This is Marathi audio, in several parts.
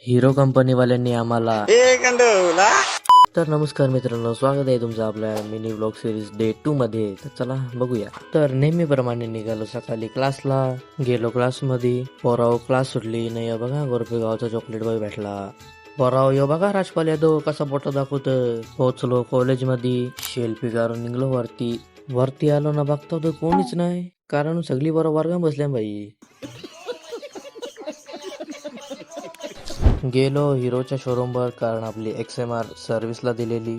हिरो कंपनीवाल्यांनी आम्हाला एक गंडवला. तर नमस्कार मित्रांनो, स्वागत आहे तुमचं आपल्या मिनी ब्लॉग सिरीज डे 2 मध्ये. तर चला बघूया. तर नेहमीप्रमाणे निघालो सकाळी क्लासला. गेलो क्लासमध्ये. पोराव क्लास सुटली नाही बघा, गोरपे गावचा चॉकलेट बॉय भेटला. पोराव यो बघा राजपाल यादव कसा बोटा दाखवत. पोहोचलो कॉलेजमध्ये. सेल्फी काढून निघलो वरती आलो ना, बघतो तर कोणीच नाही, कारण सगळी बरोबर वर्गात बसल्या बाई. गेलो हिरोच्या शोरूमवर, कारण आपली XMR सर्व्हिसला दिलेली.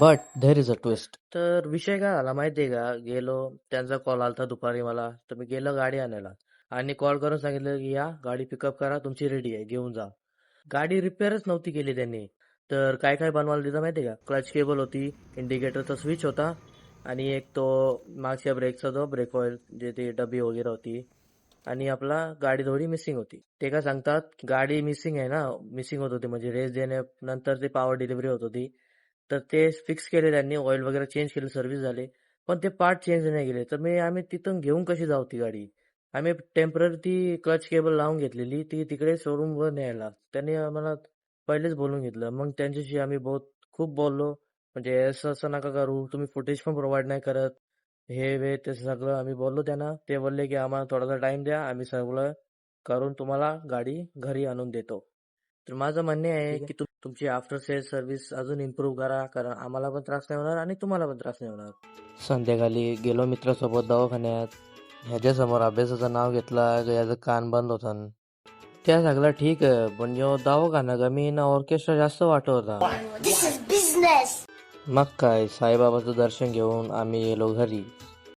But there is a twist. तर विषय काय झाला माहितीये का, गेलो, त्यांचा कॉल आलता दुपारी मला, तर मी गेलो गाडी आणायला आणि कॉल करून सांगितलं की या गाडी पिकअप करा, तुमची रेडी आहे, घेऊन जा. गाडी रिपेअरच नव्हती केली त्यांनी. तर काय काय बनवायला दिलं माहितीये का, क्लच केबल होती, इंडिकेटरचा स्विच होता, आणि एक तो मागच्या ब्रेकचा जो ब्रेक ऑइल जे ती डबी वगैरे होती, आणि आपला गाडी थोडी मिसिंग होती. ते काय सांगतात, गाडी मिसिंग आहे ना, मिसिंग होत होती म्हणजे रेस देण्यानंतर ते पॉवर डिलिव्हरी होत होती. तर ते फिक्स केले त्यांनी, ऑइल वगैरे चेंज केलं, सर्व्हिस झाले, पण ते पार्ट चेंज नाही केले. तर आम्ही तिथून घेऊन कशी जाऊ ती गाडी. आम्ही टेम्पररी ती क्लच केबल लावून घेतलेली, ती तिकडे शोरूमवर न्यायला त्यांनी आम्हाला पहिलेच बोलून घेतलं. मग त्यांच्याशी आम्ही खूप बोललो, म्हणजे असं असं नका करू, तुम्ही फुटेज पण प्रोव्हाइड नाही करत, हे वे ते सगळं आम्ही बोललो त्यांना. ते बोलले की आम्हाला थोडासा टाइम द्या, आम्ही सगळं करून तुम्हाला गाडी घरी आणून देतो. तर माझं म्हणणे आहे की तुमची आफ्टर सेल सर्व्हिस अजून इम्प्रूव्ह करा, कारण आम्हाला पण त्रास नाही होणार आणि तुम्हाला पण त्रास नाही होणार. संध्याकाळी गेलो मित्रासोबत दवाखान्यात. ह्याच्यासमोर अभ्यासाचं नाव घेतलं, याचं कान बंद होतं. त्या सगळं ठीक आहे, पण जो दवाखाना कमी ना, ऑर्केस्ट्रा जास्त वाटत होता. मग काय, साईबाबाचं दर्शन घेऊन आम्ही गेलो घरी.